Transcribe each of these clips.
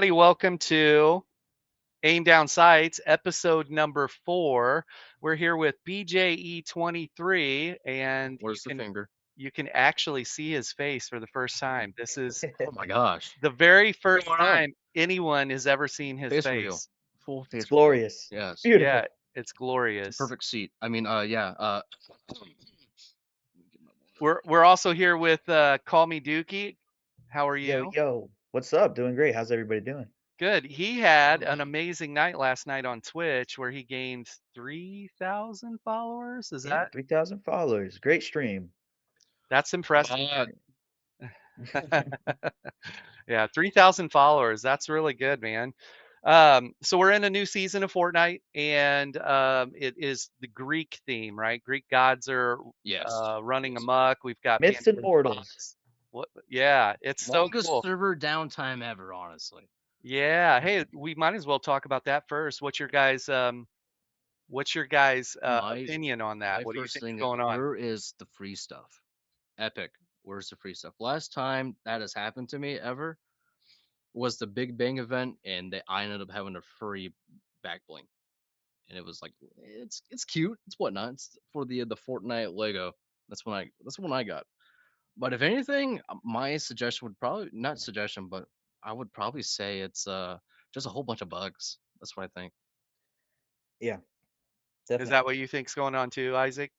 everybody. Welcome to Aim Down Sights, episode number 4. We're here with BjE23, and you Where's the can finger? you can actually see his face for the first time. This is Oh my gosh. the very What's first going on? time anyone has ever seen his Face reveal. face. Full It's face reveal. glorious. Yes. Yeah, Beautiful. it's It's a glorious. perfect seat. I mean, yeah. Let me get my water. We're also here with Call Me Dookie. How are Yo, you? yo. What's up? Doing great. How's everybody doing? Good. He had an amazing night last night on Twitch where he gained 3,000 followers. Is Yeah, that 3,000 followers. Great stream. that's impressive. Uh, Yeah, 3,000 followers. That's really good, man. So we're in a new season of Fortnite, and it is the Greek theme, right? Greek gods are yes. running Yes. amok. We've got Myths and Pandora's mortals. box. What? Yeah, it's so Longest cool. server downtime ever, honestly. Yeah. Hey, we might as well talk about that first. What's your guys' My opinion on that? my What do you first think is thing is going on? where is the free stuff? Epic. Where's the free stuff? Last time that has happened to me ever was the Big Bang event, and I ended up having a free back bling. And it was like it's cute, it's whatnot. It's for the Fortnite Lego. That's when I got. But if anything, my suggestion would probably not suggestion, but I would probably say it's just a whole bunch of bugs. That's what I think. Yeah, Is definitely. that what you think's going on too, Isaac?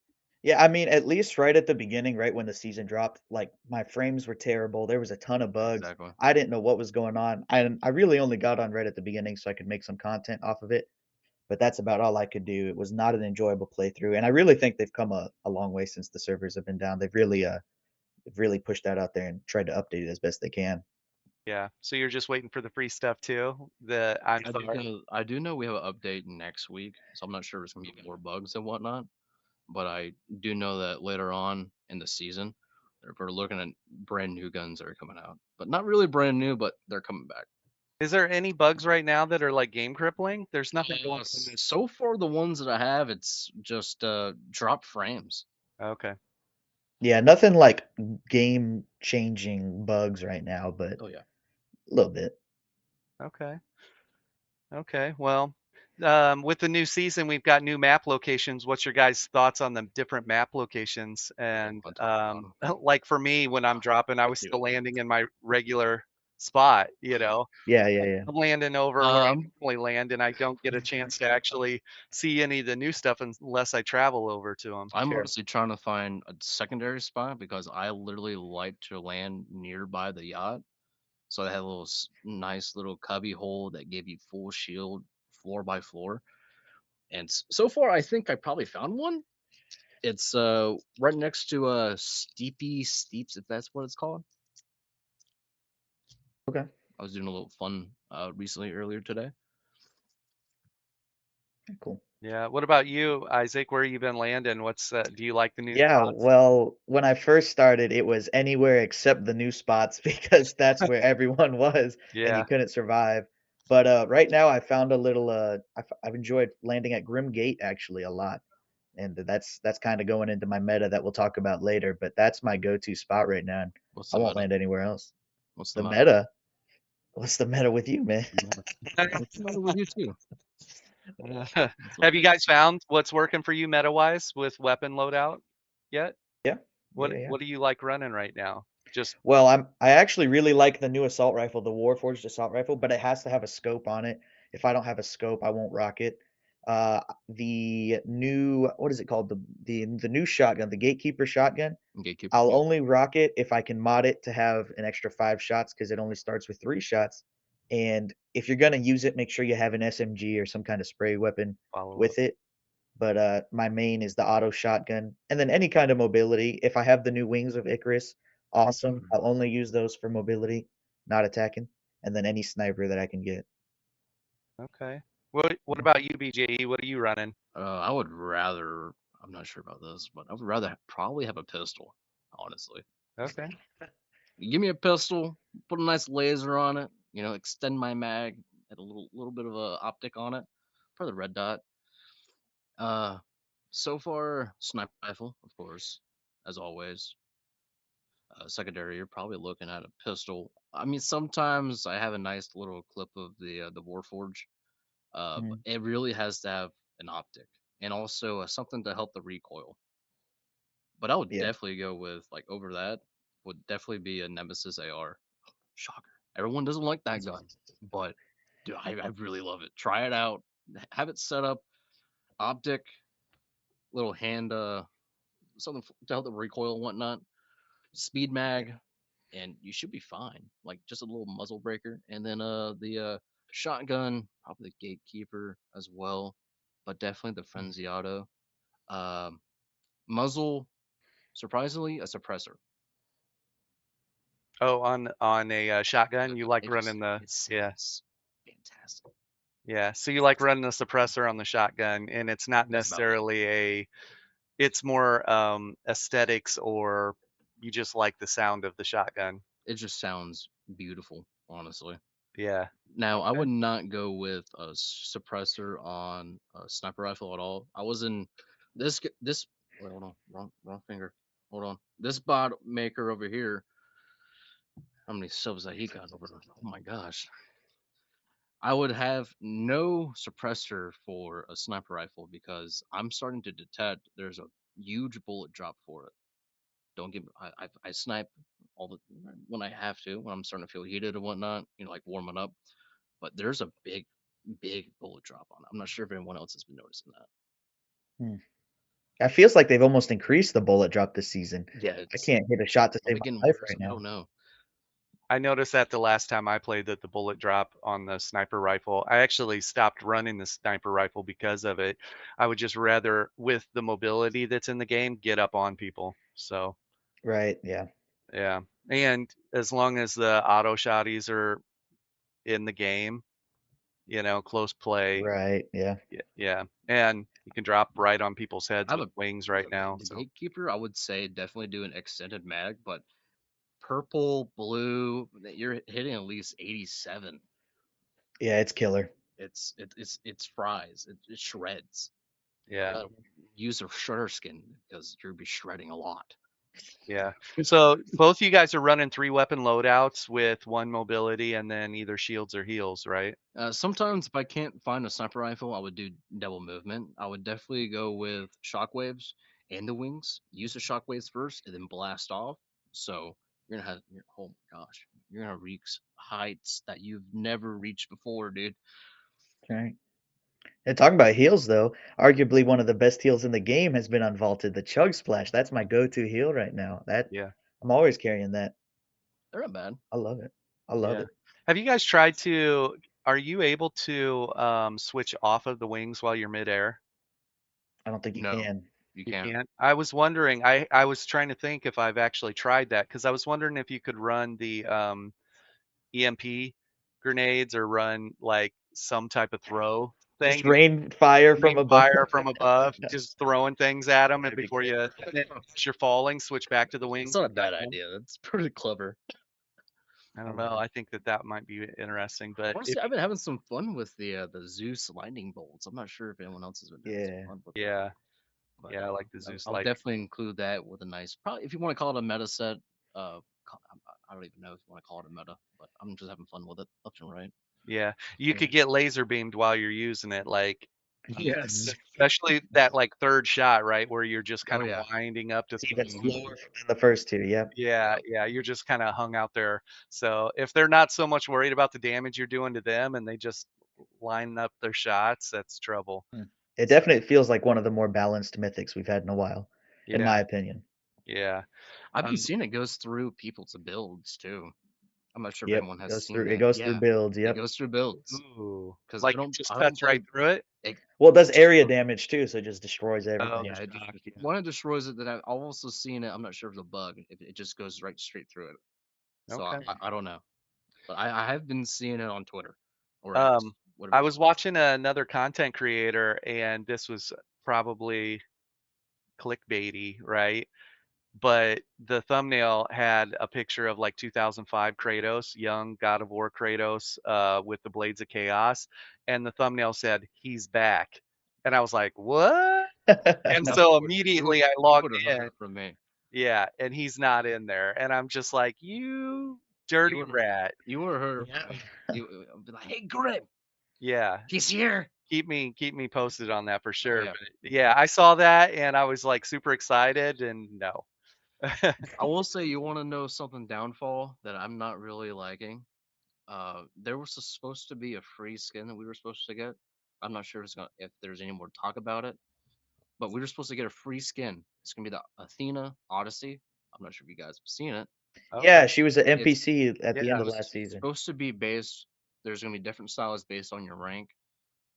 Yeah, I mean, at least right at the beginning, right when the season dropped, like my frames were terrible. There was a ton of bugs. Exactly. I didn't know what was going on. I really only got on right at the beginning so I could make some content off of it. But that's about all I could do. It was not an enjoyable playthrough. And I really think they've come a long way since the servers have been down. They've really pushed that out there and tried to update it as best they can. Yeah. So you're just waiting for the free stuff too? The I'm I do sorry. know I do know we have an update next week, so I'm not sure if it's gonna be more bugs and whatnot. But I do know that later on in the season, we're looking at brand new guns that are coming out, but not really brand new, but they're coming back. Is there any bugs right now that are like game crippling? There's nothing going on this. So far, the ones that I have, it's just drop frames. Okay. Yeah, nothing like game changing bugs right now, but Oh yeah. a little bit. Okay. Okay. Well, with the new season, we've got new map locations. What's your guys' thoughts on the different map locations? Oh, And I'll talk about them. like for me, when I'm dropping, I was Do it. still landing in my regular spot. Yeah, yeah, yeah. I'm landing over where I Um, normally land, and I don't get a chance to actually see any of the new stuff unless I travel over to them. I'm Sure. honestly trying to find a secondary spot because I literally like to land nearby the yacht. So they had a little nice little cubby hole that gave you full shield floor by floor. And so far, I think I probably found one. It's right next to Steepy Steeps, if that's what it's called. Okay. I was doing a little fun recently earlier today. Cool. Yeah. What about you, Isaac? Where you been landing? Do you like the new Yeah, spots? well, when I first started, it was anywhere except the new spots because that's where everyone was and you Yeah. couldn't survive. But right now I found a little I've enjoyed landing at Grim Gate actually a lot. And that's kind of going into my meta that we'll talk about later, but that's my go-to spot right now. And What's I the won't meta? land anywhere else. What's the The meta? meta? What's the meta with you, man? What's the meta with you too? That's what Have you guys found what's working for you meta-wise with weapon loadout yet? Yeah. What Yeah, yeah. what do you like running right now? Just Well, I actually really like the new assault rifle, the Warforged assault rifle, but it has to have a scope on it. If I don't have a scope, I won't rock it. The new what is it called? The new shotgun, the Gatekeeper shotgun. gatekeeper. I'll Yep. only rock it if I can mod it to have an extra 5 shots because it only starts with 3 shots. And if you're gonna use it, make sure you have an SMG or some kind of spray weapon follow up. with it. But my main is the auto shotgun, and then any kind of mobility. If I have the new wings of Icarus, awesome. Mhm. I'll only use those for mobility, not attacking, and then any sniper that I can get. Okay. What about you, BJE? What are you running? I would rather. I'm not sure about this, but I would rather probably have a pistol. Honestly, Okay. you give me a pistol, put a nice laser on it. Extend my mag, add a little bit of a optic on it for the red dot. Uh, so far, sniper rifle, of course, as always. Secondary, you're probably looking at a pistol. I mean, sometimes I have a nice little clip of the Warforge, but Mm, it really has to have an optic and also something to help the recoil. But I would yeah. definitely go with like over that would definitely be a Nemesis AR. Shocker. Everyone doesn't like that gun, but dude, I really love it. Try it out. Have it set up. Optic, little hand, something to help the recoil and whatnot. Speed mag, and you should be fine. Like just a little muzzle breaker, and then the shotgun, probably the gatekeeper as well, but definitely the frenzy auto. Um, muzzle, surprisingly, a suppressor. Oh, on a shotgun, you like It just running the it yeah. sounds fantastic. Yeah, so you like running the suppressor on the shotgun, and it's not That's about it. necessarily it's more aesthetics, or you just like the sound of the shotgun. It just sounds beautiful, honestly. Yeah. Now, I Okay. would not go with a suppressor on a sniper rifle at all. I was in this. Wait, hold on, wrong finger. Hold on. This bot maker over here. How many subs that he got over? Oh my gosh. I would have no suppressor for a sniper rifle because I'm starting to detect there's a huge bullet drop for it. Don't give. I snipe all the when I have to when I'm starting to feel heated and whatnot. Like warming up. But there's a big bullet drop on it. I'm not sure if anyone else has been noticing that. Hmm. It feels like they've almost increased the bullet drop this season. Yeah, I it's can't hit a shot to are save they getting my life worse? right I now. don't know. I noticed that the last time I played that the bullet drop on the sniper rifle, I actually stopped running the sniper rifle because of it. I would just rather, with the mobility that's in the game, get up on people. So, Right, yeah. yeah. And as long as the auto shotties are in the game, close play, Right, yeah. yeah. And you can drop right on people's I heads have with a wings right now. the So, gatekeeper. I would say definitely do an extended mag, but purple, blue, you're hitting at least 87. Yeah, it's killer. It's fries. It shreds. yeah. Use a shredder skin because you'll be shredding a lot. Yeah. So both you guys are running three weapon loadouts with one mobility and then either shields or heals, right? Sometimes if I can't find a sniper rifle, I would do double movement. I would definitely go with shockwaves and the wings. Use the shockwaves first and then blast off. So oh my gosh, you're gonna reach heights that you've never reached before, dude. Right. And talking about heals though, arguably one of the best heals in the game has been unvaulted, the Chug Splash. That's my go-to heal right now. That Yeah. I'm always carrying that. They're not bad. I love it. I love Yeah. it. Have you guys tried to are you able to switch off of the wings while you're midair? I don't think you No, can. you You can't. can't? I was wondering, I was trying to think if I've actually tried that because I was wondering if you could run the EMP grenades or run like some type of throw Just thing and rain fire from rain above. fire from above, just throwing things at them, and That'd be before cool. you, and then as you're falling, switch back to the It's wings not and a back bad home. idea. That's pretty clever. I I don't know. love it. I think that that might be interesting, but if Honestly, I've been having some fun with the Zeus lightning bolts. I'm not sure if anyone else has been having some Yeah. fun with that. yeah, But yeah, I like the Zeus I'll lightning. definitely include that with a nice, probably if you want to call it a meta set. I don't even know if you want to call it a meta, but I'm just having fun with it, left and right. Yeah, you Yeah. could get laser beamed while you're using it, like Mhm. Yes. especially that like third shot, right, where you're just Oh kind of yeah. winding up to It's throw. even slower than the first two. Yep. Yeah, Yep. yeah, you're just kind of hung out there. So if they're not so much worried about the damage you're doing to them and they just line up their shots, that's trouble. Mm. It So definitely feels like one of the more balanced mythics we've had in a while, in yeah, my opinion. yeah. I've been Um, seeing it goes through people's builds too. I'm not sure if Yep. anyone has Goes seen through it that. goes through Yeah, builds. it Yep. goes through builds ooh, because like it just I don't cuts right play through it. it. Well, it does area Destroy, damage too, so it just destroys Oh, everything. yeah, the it just shock, yeah. one it destroys it. That I've also seen it. I'm not sure if it's a bug. If it just goes right straight through it. So Okay. I don't know, but I have been seeing it on Twitter or X, Um, whatever I you was call it. watching another content creator, and this was probably clickbaity, right? But the thumbnail had a picture of like 2005 Kratos, young God of War Kratos, with the Blades of Chaos, and the thumbnail said he's back, and I was like, what? And No, so you would immediately I you logged would have heard in. it from me. Yeah, and he's not in there, and I'm just like, "You dirty You would rat." you would have heard Yeah. you be like, "Hey, Grim, Yeah, he's here." keep me posted on that for Oh sure, yeah. but yeah, I saw that and I was, like, super excited and no. I will say, you want to know something downfall that I'm not really liking. There was supposed to be a free skin that we were supposed to get. I'm not sure if there's any more talk about it, but we were supposed to get a free skin. It's gonna be the Athena Odyssey. I'm not sure if you guys have seen it. Yeah, Okay, she was an It's NPC at the end yeah, of last season. supposed to be based. There's gonna be different styles based on your rank,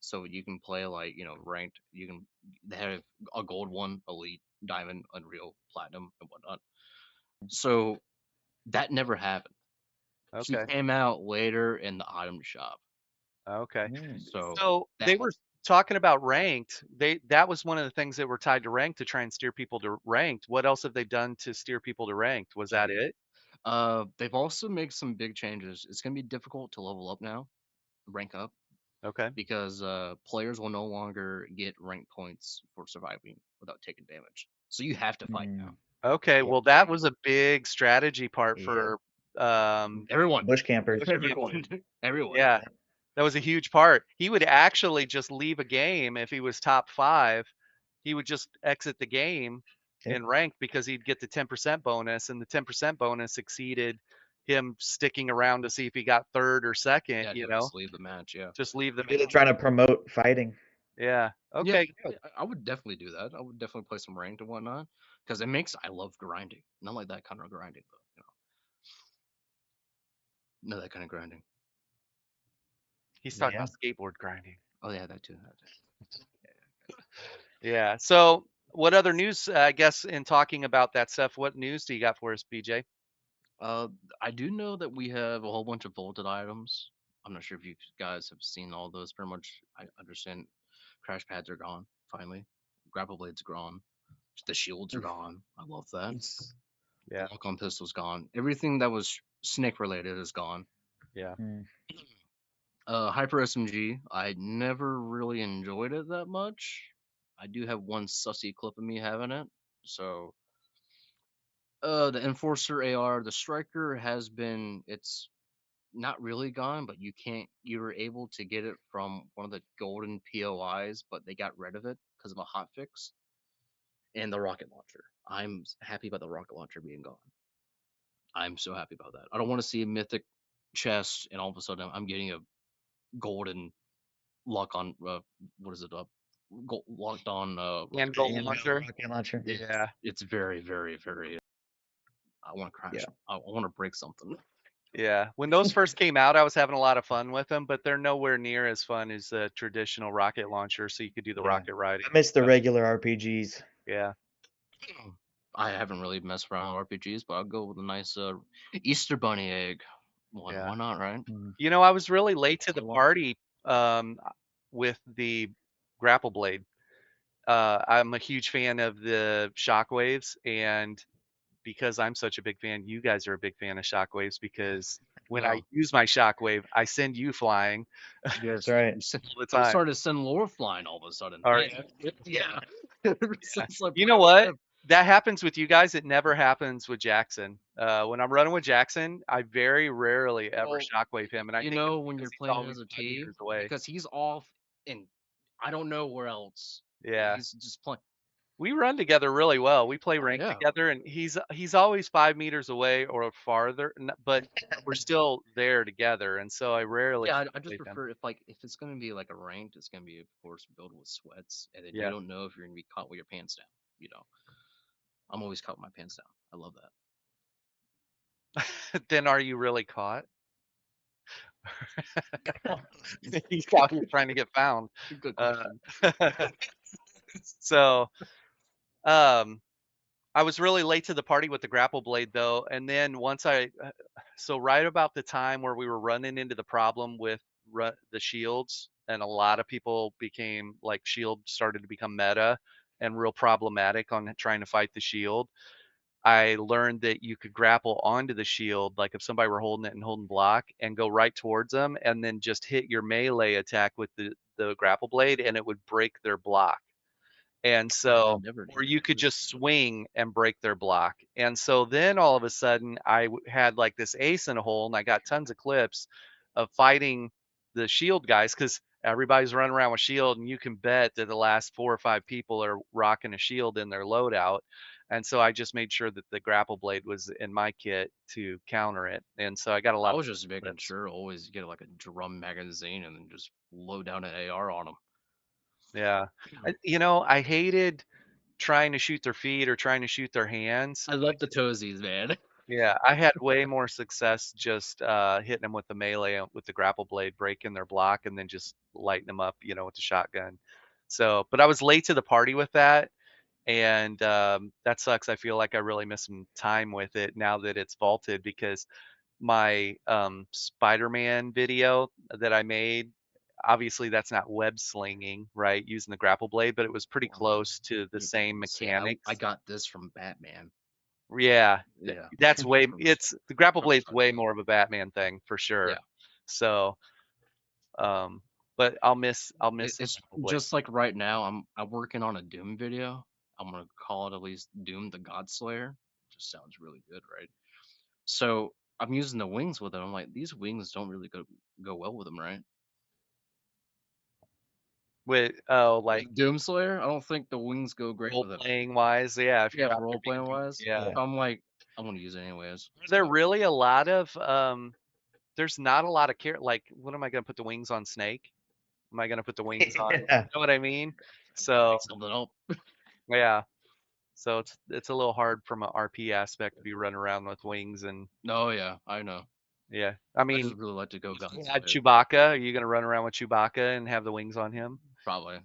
so you can play like ranked. You can they have a gold one, elite, diamond, unreal, platinum, and whatnot. So that never happened. She okay, came out later in the item shop. okay. Mm. So So, they that were talking about ranked, that was one of the things that were tied to ranked to try and steer people to ranked. What else have they done to steer people to ranked? Was that it? they've also made some big changes. It's gonna be difficult to level up now, rank up, Okay. because players will no longer get rank points for surviving without taking damage. So you have to fight now. Mm. Okay, You have well, to that fight. was a big strategy part Yeah. for, Everyone, Bush campers. bush campers. everyone, everyone. Yeah. That was a huge part. He would actually just leave a game if he was top 5. He would just exit the game Yep. in ranked because he'd get the 10% bonus, and the 10% bonus exceeded him sticking around to see if he got 3rd or 2nd, Yeah, he'll just leave the match. Yeah, just leave the Really match. trying to promote fighting. Yeah. yeah. Okay, good. I would definitely do that. I would definitely play some ranked and whatnot because it makes. I love grinding. Not like that kind of grinding, but not that kind of grinding. He's talking Yeah. about skateboard grinding. Oh yeah, that too. That too. Yeah. So, what other news, I guess in talking about that stuff, what news do you got for us, BJ? Uh, I do know that we have a whole bunch of vaulted items. I'm not sure if you guys have seen all those. Pretty much, I understand crash pads are gone finally. Grapple blades gone. The shields are gone. I love that. The Yeah. lock on pistol's gone. Everything that was snake related is gone. Yeah. Mm. Hyper SMG. I never really enjoyed it that much. I do have one sussy clip of me having it. So, the Enforcer AR, the Striker has been. It's not really gone, but you were able to get it from one of the golden POIs, but they got rid of it because of a hot fix. And the rocket launcher. I'm happy about the rocket launcher being gone. I'm so happy about that. I don't want to see a mythic chest and all of a sudden I'm getting a golden lock on what is it up locked on rocket And The goal launcher. handheld launcher. rocket launcher. Yeah. It's very very very. I want to crash. Yeah. I want to break something. Yeah. When those first came out, I was having a lot of fun with them, but they're nowhere near as fun as the traditional rocket launcher, so you could do the Yeah. rocket riding. I miss the regular RPGs. Yeah. I haven't really messed around with RPGs, but I'll go with a nice Easter Bunny egg one. Yeah. Why not, right? Mm. I was really late to the Play one. party with the grapple blade. I'm a huge fan of the shockwaves, and because I'm such a big fan, you guys are a big fan of shockwaves because when I No. use my shockwave, I send you flying That's Yes. right. all the I'm time. starting to send lore flying all of a sudden. All right. Yeah. Yeah. Ever Yeah. since I You played know with what? him. That happens with you guys. It never happens with Jackson. When I'm running with Jackson, I very rarely ever Well, shockwave him, and I think it's when because you're he's playing always as a 5 meters T, away. because he's off and I don't know where else. Yeah. He's just playing. We run together really well. We play Oh ranked yeah. together, and he's always 5 meters away or farther, but we're still there together, and so I rarely Yeah, I just shockwave him. prefer if it's gonna be like a ranked, it's gonna be of course built with sweats, and then you Yeah. don't know if you're gonna be caught with your pants down. I'm always caught with my pants down. I love Then are you really caught? that. He's out here trying to get found. Good Uh, question. so, um, I was really late to the party with the grapple blade though, and then so right about the time where we were running into the problem with the shields, and a lot of people became like shield started to become meta and real problematic on trying to fight the shield. I learned that you could grapple onto the shield, like if somebody were holding it and holding block, and go right towards them, and then just hit your melee attack with the grapple blade, and it would break their block. And I so, never or knew you that. could This is just cool. swing and break their block. And so then all of a sudden had like this ace in a hole, and I got tons of clips of fighting the shield guys because everybody's running around with shield, and you can bet that the last 4 or 5 people are rocking a shield in their loadout. And so I just made sure that the grapple blade was in my kit to counter it. And so I got a I lot of was just making clips. sure always get like a drum magazine and then just load down an AR on them. Yeah. I hated trying to shoot their feet or trying to shoot their hands. I love the toesies, man. Yeah, I had way more success just hitting them with the melee with the grapple blade, breaking their block, and then just lighting them up, with the shotgun. So, but I was late to the party with that, and that sucks. I feel like I really missed some time with it now that it's vaulted because my Spider-Man video that I made, obviously that's not web slinging, right, using the grapple blade, but it was pretty close to the same See, I mechanics. got this from Batman. Yeah, Yeah. that's way From it's the grapple from blade's way Spider-Man. more of a Batman thing for Yeah. sure. So, um, but I'll miss the It's grapple blade. just like right now I'm working on a Doom video. I'm gonna call it at least Doom the Godslayer. Just sounds really good, right? So I'm using the wings with it. I'm like, these wings don't really go well with them, right? Like With Doomslayer, I don't think the wings go great role with it. playing wise, yeah, if Yeah, you're out for there role being playing wise. yeah. Yeah. So I'm like, I'm gonna use it anyways. Are there So really a lot of there's not a lot of like what am I gonna put the wings on Snake? Am I gonna put the wings on, Yeah. what I mean? gotta So, make something up. yeah. So it's a little hard from a RP aspect to be running around with wings and No, yeah, I know. yeah. I I just mean, really like to go if you had Godslayer. Chewbacca, are you gonna run around with Chewbacca and have the wings on him? Probably.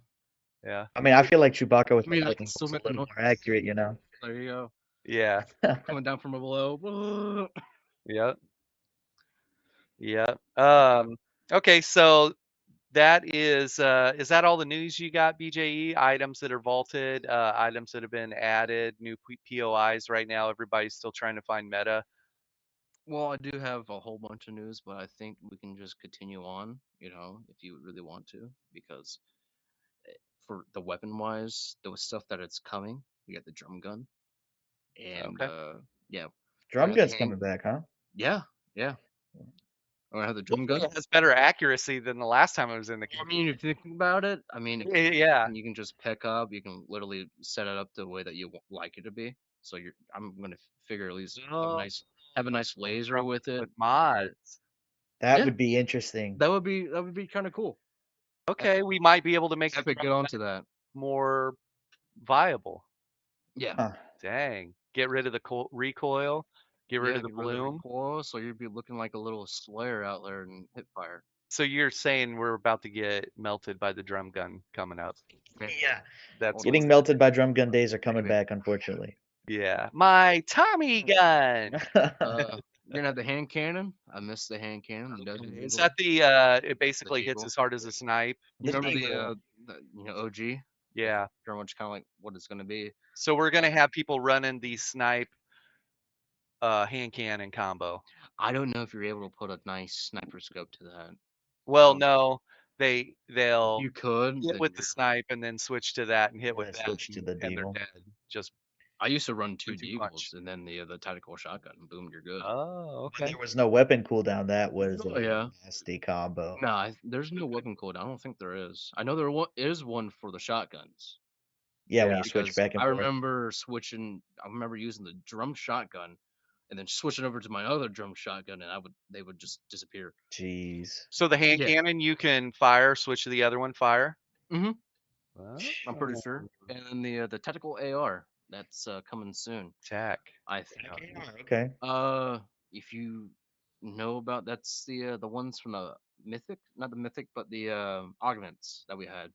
Yeah. I mean, I feel like Chewbacca with I the mean, I can lightning still bolt's a make the little noise. more accurate, you know? There you go. Yeah. Coming down from below. Yep. Yep. Okay, so is that all the news you got, BJE? Items that are vaulted, items that have been added, new POIs right now. Everybody's still trying to find meta. Well, I do have a whole bunch of news, but I think we can just continue on, if you really want to, because for the weapon wise, the stuff that it's coming, we got the drum gun, and Okay. yeah, we're Drum gonna have the gun's hand. coming back, huh? Yeah, yeah, we're gonna have the drum Hopefully gun. it has better accuracy than the last time I was in the I game. mean, if you think about it, I mean, if it's Yeah. something you can just pick up, you can literally set it up the way that you like it to be. So I'm gonna figure at least Oh, have a nice laser from with it. with mods. That Yeah, would be interesting. that would be kind of cool. Okay, we might be able to make the Epic, drum get onto that. more viable. Yeah, Huh. Dang. Get rid of the recoil, get rid yeah, of the get rid of the bloom. recoil, so you'd be looking like a little Slayer out there in hipfire. So you're saying we're about to get melted by the drum gun coming up. Man, Yeah. That's hold on. Getting what's melted by drum gun days are coming Anyway, back, unfortunately. yeah. My Tommy gun. you're gonna have the hand cannon. I miss the hand cannon, the Desert Okay. Is Eagle. that it The basically hits Eagle. as hard as a snipe? You The remember Eagle. the OG? Yeah. Pretty much kind of like what it's gonna be. So we're Uh, gonna have people running the snipe hand cannon combo. I don't know if you're able to put a nice sniper scope to that. I Well, don't. no, If they'll you could, hit then with the you're. snipe and then switch to that and hit with Yeah, that switch to the and they're Deagle. dead. Just I used to run one two two punch. deagles and then the tactical shotgun. Boom, you're good. Oh, When okay. there was no weapon cooldown, that was Oh a yeah. nasty combo. Nah, there's no weapon cooldown. I don't think there is. I know is one for the shotguns Yeah, when Yeah. you switch because back and I forth. remember switching. I remember using the drum shotgun and then switching over to my other drum shotgun, and they would just disappear. Jeez. So the hand Yeah. cannon you can fire, switch to the other one, fire. hmm I'm pretty Oh, sure. And then the tactical AR that's coming soon. tech. I Yeah. Okay. if you know about that's the ones from the mythic, not the mythic, but the augments that we had.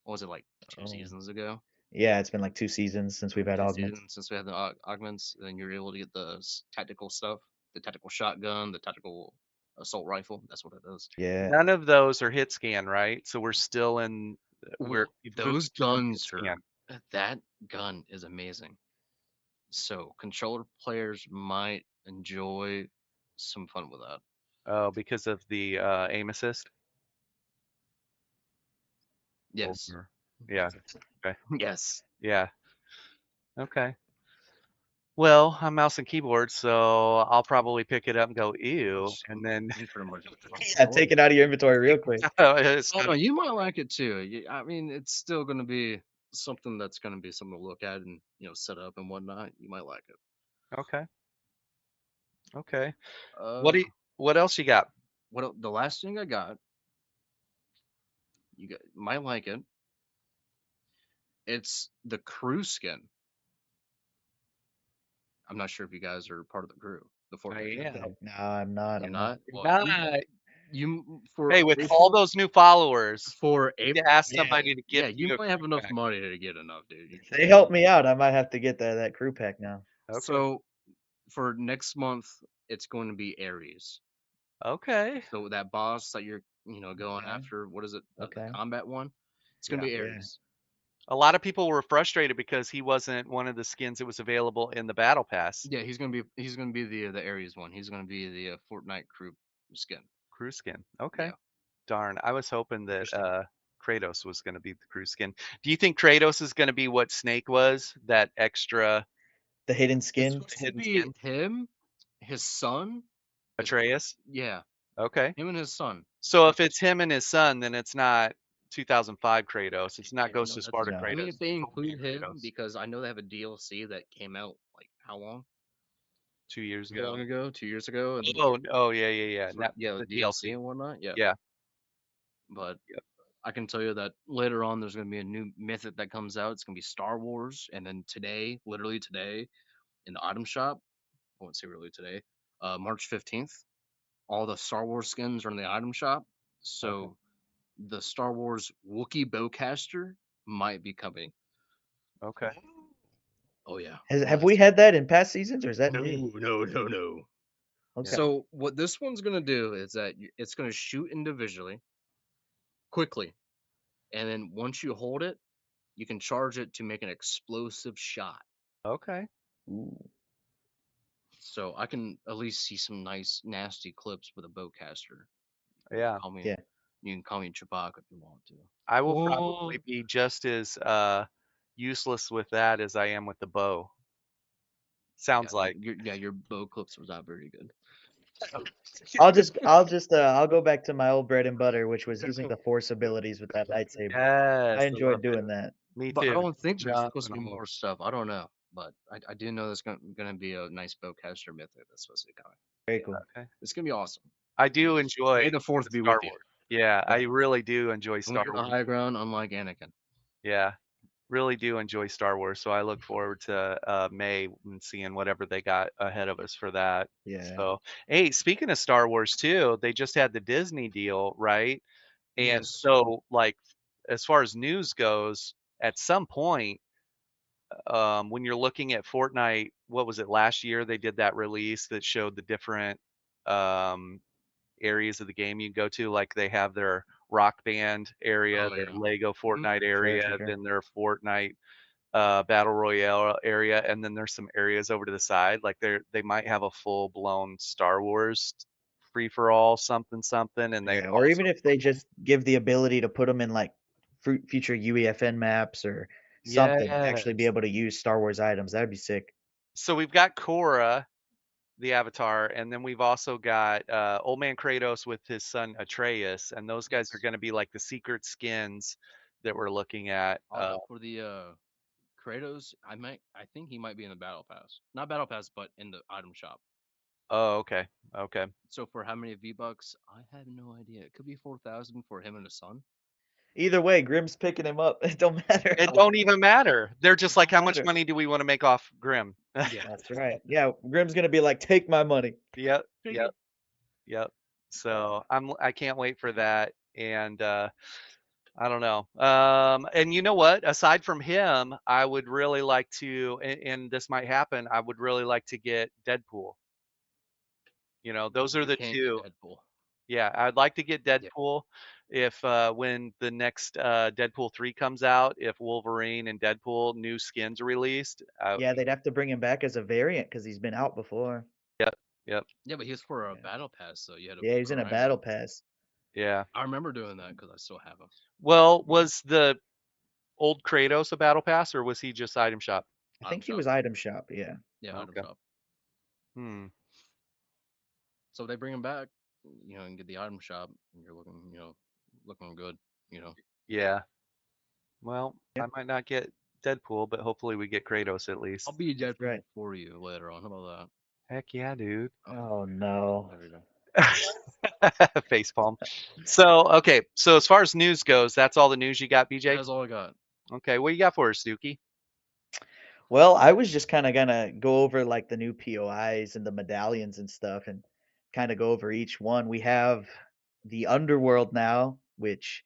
What was it like two Oh. seasons ago? Yeah, it's been like 2 seasons since we've had 2 seasons augments. since we had the augments. Then you're able to get the tactical stuff, the tactical shotgun, the tactical assault rifle. That's what it is. Yeah. None of those are hit scan, right? So we're still in Well, we've moved those from hit guns are scan. that gun is amazing. So controller players might enjoy some fun with that. Oh, because of the aim assist? Yes. Or Yeah. Okay. Yes. Yeah. Okay. Well, I'm mouse and keyboard, so I'll probably pick it up and go, ew, and then You pretty much. Yeah, take it out of your inventory real quick. it's Oh, gonna, you might like it too. I mean, it's still going to be something that's going to be something to look at and set up and whatnot. You might like it. okay. Okay. What Uh, do you, what else you got? the last thing I got, might like it. It's the crew skin. I'm not sure if you guys are part of the crew, the I Fortnite crew. Okay. am. No, I'm not. You're I'm not. not. Well, Not. you Hey, with all those new followers, for you need April. to ask Yeah. somebody to Yeah, gift you you a might have crew enough pack. money to get enough, dude. If they help me out, I might have to get that crew pack now. Okay. So for next month, it's going to be Aries. Okay. So that boss that you're going Okay. after, what is it? The Okay. combat one. It's gonna Yeah. be Yeah. Aries. A lot of people were frustrated because he wasn't one of the skins that was available in the battle pass. Yeah, he's gonna be the Aries one. He's gonna be the Fortnite crew skin. Crew skin. Okay. Yeah. Darn. I was hoping that Interesting. Kratos was going to be the crew skin. Do you think Kratos is going to be what Snake was? That extra The hidden It's skin. supposed to hidden be skin? him, his son. Atreus? Yeah, Okay. him and his son. So if it's him and his son, then it's not 2005 Kratos. It's not Yeah, Ghost of Sparta No. I mean, Kratos. if they It's Cold include him, Kratos. because I know they have a DLC that came out like how long? 2 years How long ago. ago? 2 years ago, and Oh, yeah, yeah, yeah. for Not the the DLC DLC. and whatnot. Yeah, Yeah. but Yep. I can tell you that later on there's gonna be a new mythic that comes out. It's gonna be Star Wars, and then today, literally today, in the item shop. I won't say really today. March 15th, all the Star Wars skins are in the item shop. Okay. So the Star Wars Wookiee bowcaster might be coming. Okay. Oh yeah. Oh, Have we that's had that in past seasons, or is that no, new? no. Yeah. Okay. So what this one's gonna do is that it's gonna shoot individually quickly, and then once you hold it, you can charge it to make an explosive shot. Okay. Ooh. So I can at least see some nice nasty clips with a bowcaster. You can Yeah. call me Yeah. you can call me Chewbacca if you want to. I will Oh. probably be just as useless with that as I am with the bow. Yeah, Sounds like. your bow clips was not very good. I'll go back to my old bread and butter, which was using the force abilities with that lightsaber. I Yes, I love enjoyed it. doing that. Me But I too. don't think there's Jump supposed to and be all. more stuff. I don't know, but I do know there's gonna be a nice bowcaster mythic that's supposed to be coming. Very cool. Okay. It's gonna be awesome. I do Yes. enjoy May the fourth the be Star with you. Wars. Yeah, I Yeah. really do enjoy Don't Star get the Wars. high ground, unlike Anakin. Yeah, really do enjoy Star Wars. So I look forward to May and seeing whatever they got ahead of us for that. Yeah. So, hey, speaking of Star Wars too, they just had the Disney deal, right? And Yes. so, like, as far as news goes, at some point, when you're looking at Fortnite, what was it last year? They did that release that showed the different um, areas of the game you can go to. Like they have their Rock Band area, Oh their yeah. Lego Mhm. Fortnite Sure. area, Sure. Sure. then their Fortnite Battle Royale area, and then there's some areas over to the side. Like they might have a full blown Star Wars free for all something something, and they Yeah. Or also even if they just give the ability to put them in like future UEFN maps or something, actually be yes. able to use Star Wars items, that'd be sick. So we've got Korra, the Avatar, and then we've also got Old Man Kratos with his son Atreus, and those guys are Yes. going to be like the secret skins that we're looking at. For the Kratos, I think he might be in the battle pass. Not battle pass, but in the item shop. Oh, okay, okay. So for how many V-Bucks? I have no idea. It could be 4,000 for him and his son. Either way, Grimm's picking him up. It don't matter It how. don't even matter. They're just It like, don't how much matter. money do we want to make off Grim? Yeah. That's right. Yeah, Grimm's gonna be like, take my money. Yep, Take yep, it. yep. So I can't wait for that, and I don't know. And you know what? Aside from him, I would really like to, and this might happen. I would really like to get Deadpool. You know, those are You the can't get two. Deadpool. Yeah, I'd like to get Yeah. Deadpool if when the next Deadpool 3 comes out, if Wolverine and Deadpool new skins are released. Yeah, they'd have to bring him back as a variant because he's been out before. Yep, yep, Yeah, but he was for a Yeah. battle pass, so you had to Yeah, he's in a grind him. battle pass. yeah. I remember doing that because I still have him. Well, was the old Kratos a battle pass, or was he just item shop? I Item think he shop. was item shop. Yeah. Yeah, item Okay. shop. Hmm. So they bring him back, and get the item shop, and you're looking, looking good. Yeah. Well, Yeah. I might not get Deadpool, but hopefully we get Kratos at I'll least. be That's right. Deadpool for you later on. How about Heck yeah, dude. that? Oh no. There we go. Facepalm. So, okay. So as far as news goes, that's all the news you got, BJ? That's all I got. Okay. What you got for us, Dookie? Well, I was just kind of gonna go over like the new POIs and the medallions and stuff and kind of go over each one. We have the underworld now, which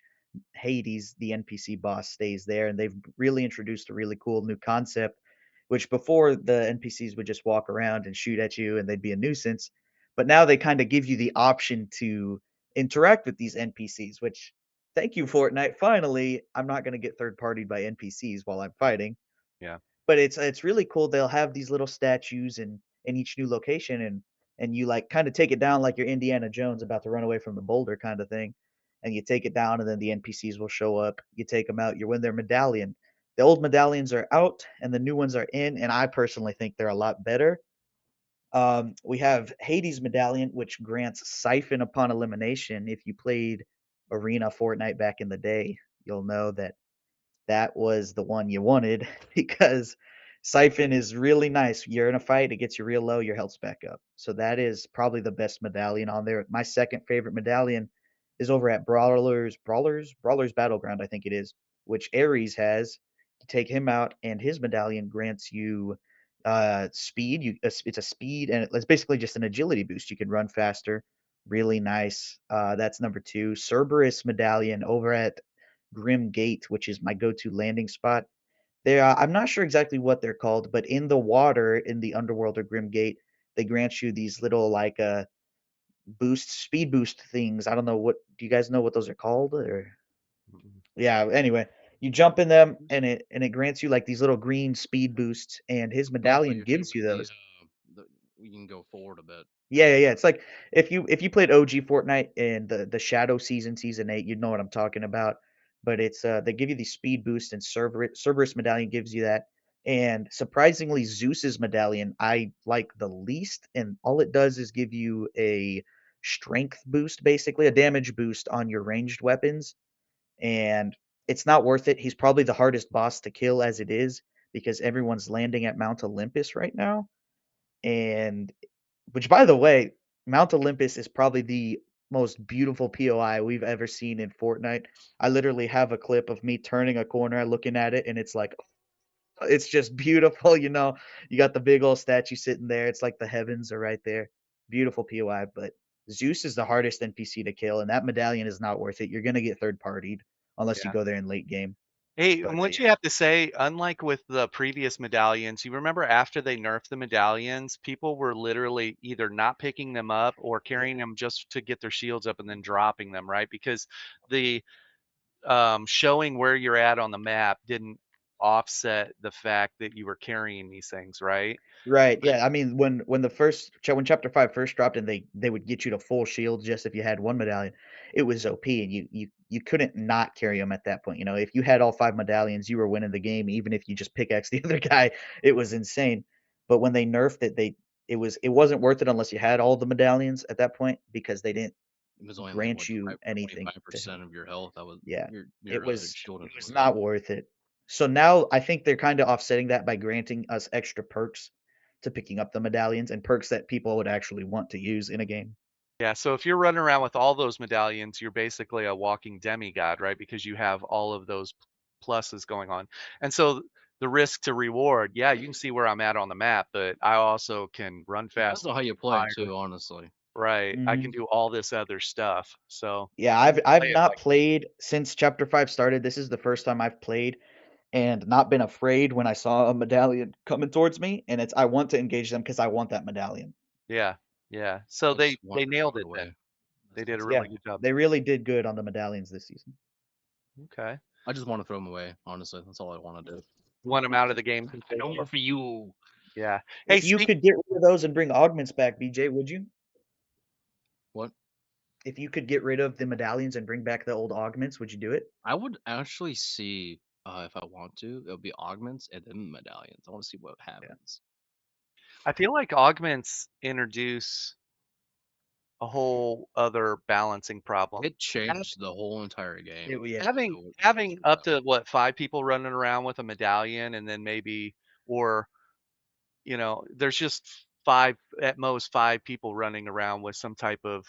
Hades, the NPC boss, stays there, and they've really introduced a really cool new concept, which before the NPCs would just walk around and shoot at you and they'd be a nuisance. But now they kind of give you the option to interact with these NPCs, which thank you, Fortnite. Finally, I'm not going to get third partied by NPCs while I'm fighting, Yeah. but it's really cool. They'll have these little statues in each new location, and you like kind of take it down like you're Indiana Jones about to run away from the boulder kind of thing, and you take it down, and then the NPCs will show up. You take them out, you win their medallion. The old medallions are out, and the new ones are in, and I personally think they're a lot better. We have Hades medallion, which grants siphon upon elimination. If you played Arena Fortnite back in the day, you'll know that that was the one you wanted because Siphon is really nice. You're in a fight, it gets you real low, your health's back up. So that is probably the best medallion on there. My second favorite medallion is over at Brawlers Battleground, I think it is, which Ares has. You take him out, and his medallion grants you speed. It's a speed, and it's basically just an agility boost. You can run faster. Really nice. That's number two. Cerberus medallion over at Grim Gate, which is my go-to landing spot. I'm not sure exactly what they're called, but in the water in the underworld or Grim Gate, they grant you these little like speed boost things. I don't know what do you guys know what those are called or Mm-mm. yeah, anyway, you jump in them and it grants you like these little green speed boosts and his Also, medallion you hit gives with you the those. you can go forward a bit. Yeah. It's like if you played OG Fortnite and the Shadow season 8, you'd know what I'm talking about. But it's they give you the speed boost and Cerberus medallion gives you that. And surprisingly, Zeus's medallion I like the least, and all it does is give you a strength boost, basically a damage boost on your ranged weapons. And it's not worth it. He's probably the hardest boss to kill as it is because everyone's landing at Mount Olympus right now. And which, by the way, Mount Olympus is probably the most beautiful POI we've ever seen in Fortnite. I literally have a clip of me turning a corner, looking at it, and it's like, it's just beautiful. You got the big old statue sitting there. It's like the heavens are right there. Beautiful POI, but Zeus is the hardest NPC to kill, and that medallion is not worth it. You're gonna get third partied unless you Yeah. go there in late game. Hey, But and what yeah, you have to say, unlike with the previous medallions, you remember after they nerfed the medallions, people were literally either not picking them up or yeah, carrying them just to get their shields up and then dropping them, right? Because the showing where you're at on the map didn't offset the fact that you were carrying these things, right? right. Yeah, I mean, when chapter 5 first dropped and they would get you to full shield just if you had one medallion, it was OP and you couldn't not carry them at that point. If you had all 5 medallions, you were winning the game even if you just pickaxe the other guy. It was insane. But when they nerfed it, it wasn't worth it unless you had all the medallions at that point because they didn't It was only like grant what you anything twenty-five to help. percent of your health. That was Yeah. you're It really was shielding it was really not well. worth it. So now I think they're kind of offsetting that by granting us extra perks to picking up the medallions and perks that people would actually want to use in a game. Yeah, so if you're running around with all those medallions, you're basically a walking demigod, right? Because you have all of those pluses going on. And so the risk to reward, yeah, you can see where I'm at on the map, but I also can run Depends fast, on how you play fire, too, honestly. right? I can Mhm. do all this other stuff. So Yeah, you I've can I've play it not like, played since chapter 5 started. This is the first time I've played and not been afraid when I saw a medallion coming towards me, and I want to engage them because I want that medallion. yeah, yeah. So I just want they to throw nailed it it then. away. They did a That's Yeah, really good job. they really did good on the medallions this season. Okay. I just want to throw them away. Honestly, that's all I want to do. Want them out of the game No more completely. for you. Yeah. Hey, If you could get rid of those and bring augments back, BJ, would you? What? If you could get rid of the medallions and bring back the old augments, would you do it? I would actually see if I want to. It'll be augments and then medallions. I want to see what Yeah. happens. I feel like augments introduce a whole other balancing problem. It Hav- changed the whole entire game. Yeah. Having So having super up bad. to what, 5 people running around with a medallion, and then maybe, or there's just five, at most 5 people running around with some type of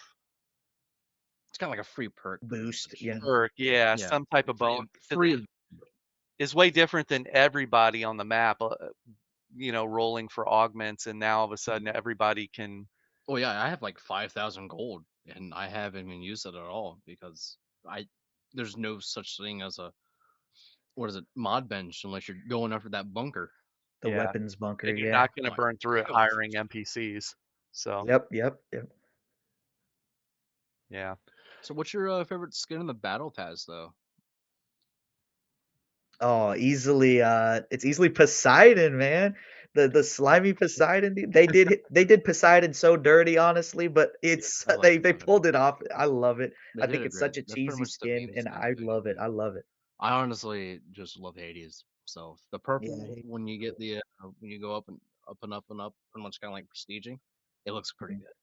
It's kind of like a free perk, pretty Boost. much. Yeah. perk, yeah, Yeah, some type of free, bonus to free. them is way different than everybody on the map, rolling for augments, and now all of a sudden everybody can. Oh yeah, I have like 5,000 gold, and I haven't even used it at all because I there's no such thing as a what is it mod bench unless you're going after that bunker. The Yeah, weapons bunker. and you're Yeah. not going to Like, burn through it hell, hiring NPCs. So Yep. Yep. Yep. yeah. so what's your favorite skin in the battle pass though? Oh, easily. It's easily Poseidon, man. The slimy Poseidon. They did Poseidon so dirty, honestly, but Yeah, it's I like they Poseidon. pulled it off. I love it. They I did think it it's great. such a That's pretty cheesy much the skin, meme and skin I for the love it. game. I love it. I honestly just love Hades. So the Yeah. purple when you get the when you go up and up and up and up, pretty much kind of like prestiging, it looks pretty Mhm. good.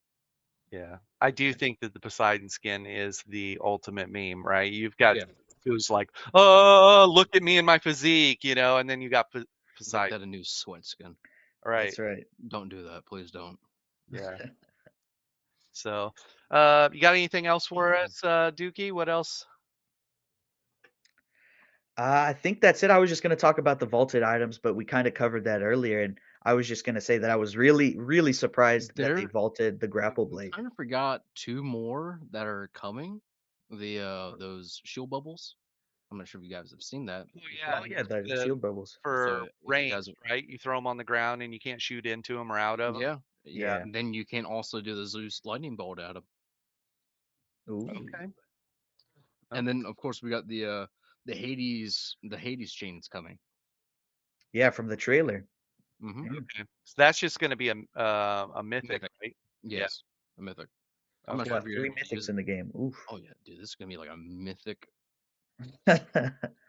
Yeah, I do think that the Poseidon skin is the ultimate meme, right? You've got Yeah, who's like, "Oh, look at me and my physique," and then you got make Poseidon, that a new sweat skin. right? That's right. Don't do that, please don't. Yeah. So, you got anything else for us, Dookie? What else? I think that's it. I was just going to talk about the vaulted items, but we kind of covered that earlier, and I was just going to say that I was really, really surprised that they There, vaulted the we, grapple we blade. kind of forgot two more that are coming. The those shield bubbles. I'm not sure if you guys have seen that Oh before. yeah, Oh yeah, the the shield bubbles. for So if you range, guys, right? You throw them on the ground and you can't shoot into them or out of them. yeah, yeah, Yeah. then you can also do the Zeus lightning bolt at them. Ooh. Okay. And Okay. then of course we got the Hades chains coming. Yeah, from the trailer. Mm-hmm. Mm, Okay. So that's just going to be a mythic, Mythic, right? Yeah. yes, a mythic. I'm not Okay. sure what, if you're three able to use mythics it. in the game. Oof. Oh yeah, dude, this is gonna be like a mythic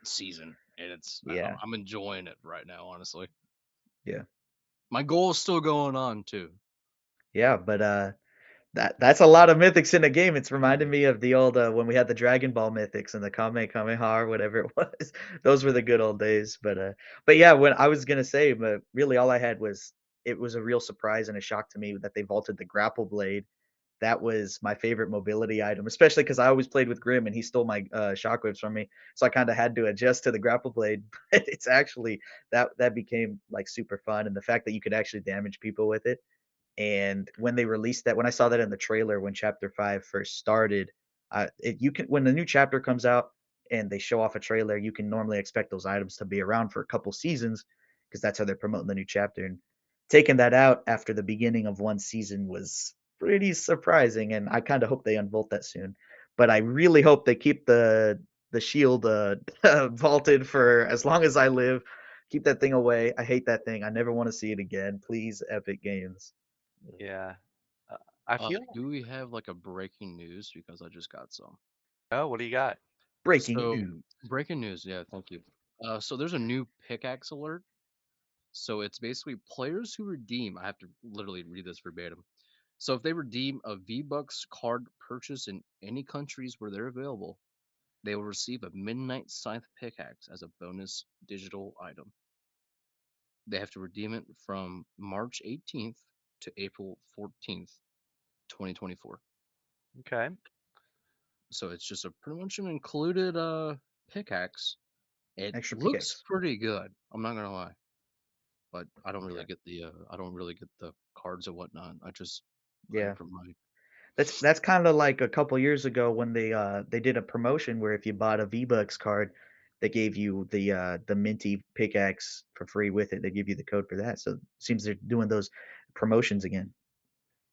season, and Yeah, I'm enjoying it right now. Honestly, yeah, my goal is still going on too. yeah. But that's a lot of mythics in the game. It's reminding me of the old when we had the Dragon Ball mythics and the Kamehameha or whatever it was. Those were the good old days. But yeah, when I was gonna say, but really all I had was it was a real surprise and a shock to me that they vaulted the grapple blade. That was my favorite mobility item, especially because I always played with Grim and he stole my shockwaves from me. So I kind of had to adjust to the grapple blade. But it's actually that became like super fun, and the fact that you could actually damage people with it. And when they released that, when I saw that in the trailer when Chapter 5 first started, you can when the new chapter comes out and they show off a trailer, you can normally expect those items to be around for a couple seasons because that's how they're promoting the new chapter. And taking that out after the beginning of one season was pretty surprising, and I kind of hope they unvolt that soon. But I really hope they keep the shield vaulted for as long as I live. Keep that thing away. I hate that thing. I never want to see it again. Please, Epic Games. Yeah. Uh, I feel like, Do we have like a breaking news? Because I just got some. oh, what do you got? Breaking So news. breaking news, yeah, thank you. So there's a new pickaxe alert. So it's basically players who redeem. I have to literally read this verbatim. So if they redeem a V-Bucks card purchase in any countries where they're available, they will receive a Midnight Scythe pickaxe as a bonus digital item. They have to redeem it from March 18th to April 14th, 2024. Okay. So it's just a pretty much an included pickaxe. It Extra looks pickaxe. pretty good. I'm not gonna lie, but Okay. I don't really get the cards and whatnot. I just buy it Yeah. for money. That's kind of like a couple years ago when they did a promotion where if you bought a V-Bucks card, they gave you the minty pickaxe for free with it. They give you the code for that. So it seems they're doing those promotions again.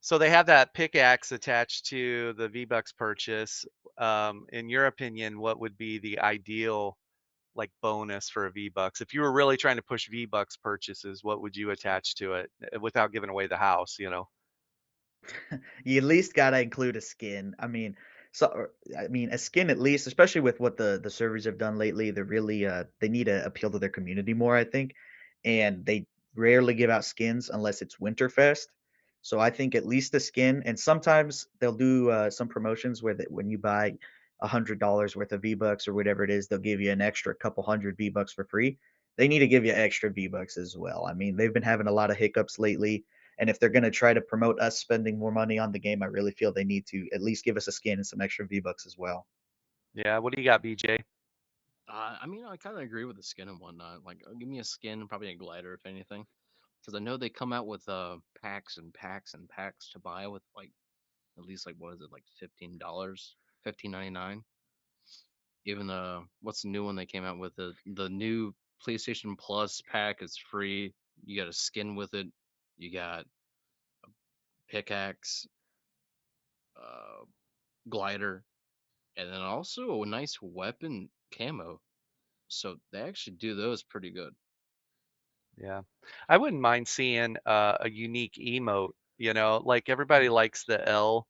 So they have that pickaxe attached to the V-Bucks purchase. In your opinion, what would be the ideal like bonus for a V-Bucks? If you were really trying to push V-Bucks purchases, what would you attach to it without giving away the house? You at least gotta include a skin. I mean, I mean, a skin at least, especially with what the servers have done lately, they're really they need to appeal to their community more, I think, and they rarely give out skins unless it's Winterfest. So I think at least a skin, and sometimes they'll do some promotions where when you buy $100 worth of V Bucks or whatever it is, they'll give you an extra couple hundred V Bucks for free. They need to give you extra V Bucks as well. I mean, they've been having a lot of hiccups lately, and if they're going to try to promote us spending more money on the game, I really feel they need to at least give us a skin and some extra V-Bucks as well. Yeah, what do you got, BJ? I mean, I kind of agree with the skin and whatnot. Like, give me a skin and probably a glider, if anything, because I know they come out with packs and packs and packs to buy with like at least like what is it like $15, 15.99. Even what's the new one they came out with? The new PlayStation Plus pack is free. You got a skin with it. You got pickaxe, uh, glider, and then also a nice weapon camo. So they actually do those pretty good. Yeah. I wouldn't mind seeing a unique emote, like everybody likes the L,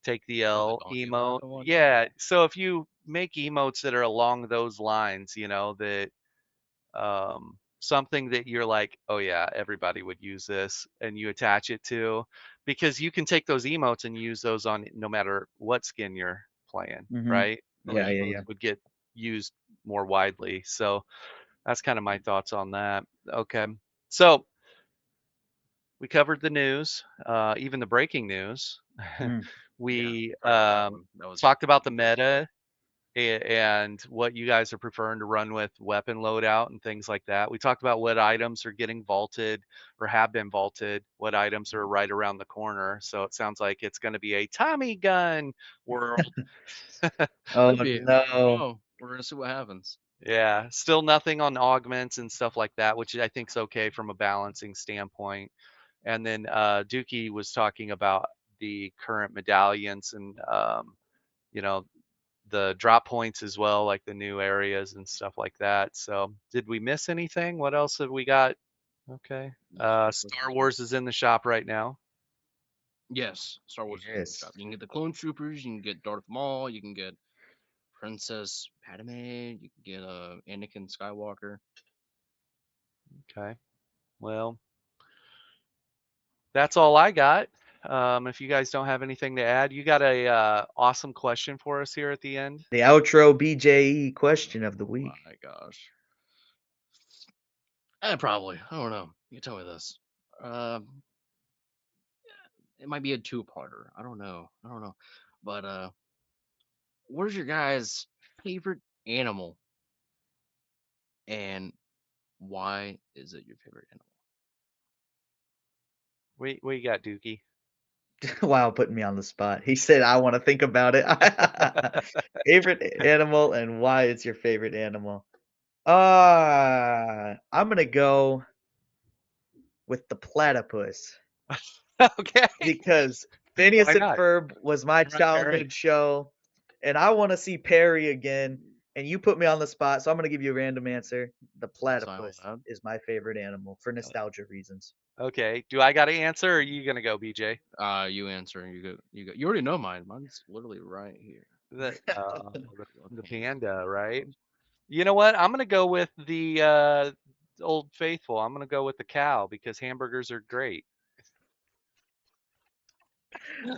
take the Oh, the L donkey laugh emote. and whatnot. Yeah. So if you make emotes that are along those lines, that something that you're like, oh yeah, everybody would use this, and you attach it to, because you can take those emotes and use those on no matter what skin you're playing, Hmm. right? Oh The Yeah, yeah. yeah, emotes yeah. would get used more widely. So that's kind of my thoughts on that. Okay. So we covered the news, even the breaking news. Hmm. Yeah. We Sorry about that one. That was talked about the breaking news. meta and what you guys are preferring to run with weapon loadout and things like that. We talked about what items are getting vaulted or have been vaulted, what items are right around the corner. So it sounds like it's going to be a Tommy gun world. Oh Could be. I don't no. know. We're gonna see what happens. Yeah, still nothing on augments and stuff like that, which I think is okay from a balancing standpoint. And then Dookie was talking about the current medallions and you know the drop points as well, like the new areas and stuff like that. So did we miss anything? What else have we got? Okay. Star Wars is in the shop right now. Yes, Star Wars is in the Yes. shop. You can get the clone troopers. You can get Darth Maul. You can get Princess Padme. You can get Anakin Skywalker. Okay. Well, that's all I got. If you guys don't have anything to add, you got a awesome question for us here at the end. The outro BJE question of the Oh week. my gosh. Probably. I don't know. You tell me this. Um, it might be a two-parter. I don't know. I don't know. But what is your guys' favorite animal, and why is it your favorite animal? What you got, Dookie? Wow, putting me on the spot. He said, I want to think about it. Favorite animal and why it's your favorite animal. I'm gonna go with the platypus Okay. because Phineas Why and not? Ferb was my Right, right. childhood show, and I want to see Perry again. And you put me on the spot, so I'm gonna give you a random answer. The That's fine with platypus that. is my favorite animal for nostalgia reasons. Okay. Do I got to answer, or are you gonna go, BJ? You answer. You go. You go. You already know mine. Mine's literally right here. The The, the the panda. panda, right? Those- You know what? I'm gonna go with the Old Faithful. I'm gonna go with the cow because hamburgers are great.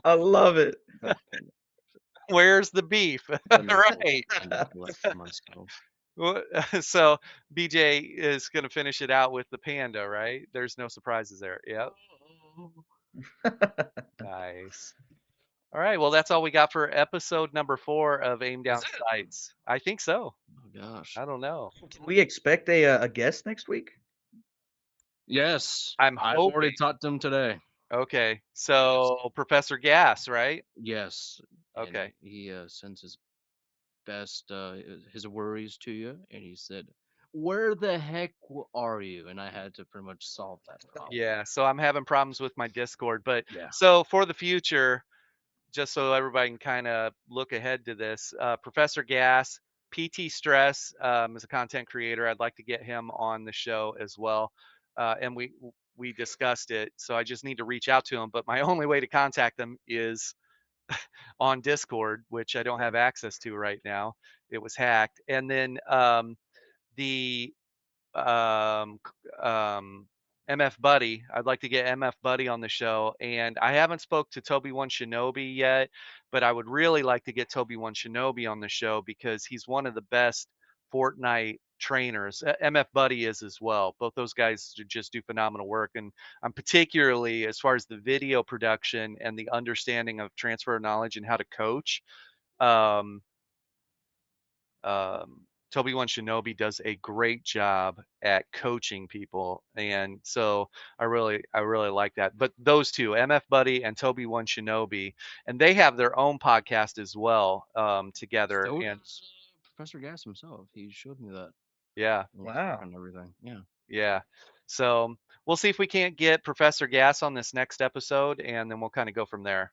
I love it. Got the panda. Where's the beef? Let me pull Right. the panda up for myself. So BJ is gonna finish it out with the panda, right? There's no surprises there. Yep. Oh, Nice. All right. Well, that's all we got for episode number 4 of Aim is Down it? Sights. I think so. Oh gosh. I don't know. Can we expect a guest next week? Yes, I'm I've already hoping. talked to him today. Okay. Yes. So Professor Gas, right? Yes, and Okay. he sends his best his worries to you, and he said, "Where the heck are you?" And I had to pretty much solve that problem. Yeah. So I'm having problems with my Discord, but Yeah. so for the future, just so everybody can kind of look ahead to this, Professor Gas, PT Stress is a content creator. I'd like to get him on the show as well, and we discussed it. So I just need to reach out to him. But my only way to contact them is on Discord, which I don't have access to right now. It was hacked. And then the um, MF Buddy. I'd like to get MF Buddy on the show, and I haven't spoke to Toby One Shinobi yet, but I would really like to get Toby One Shinobi on the show because he's one of the best Fortnite trainers. MF Buddy is as well. Both those guys just do phenomenal work, and I'm particularly as far as the video production and the understanding of transfer of knowledge and how to coach. Um, um, Toby One Shinobi does a great job at coaching people, and so I really like that. But those two, MF Buddy and Toby One Shinobi, and they have their own podcast as well together. So And does Professor Gas himself. He showed me that yeah, on TikTok Wow. and everything. Yeah. yeah. So we'll see if we can't get Professor Gas on this next episode, and then we'll kind of go from there.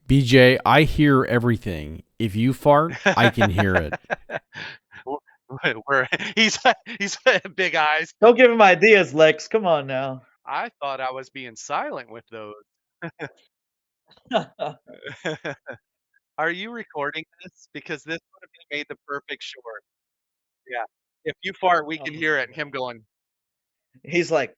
BJ, I hear everything. If you fart, I can hear it. He's big eyes. Don't give him ideas, Lex. Come on now. I thought I was being silent with those. Are you recording this? Because this would have made the perfect short. Yeah. If you fart, we Oh can my hear it. God. Him going, He's like,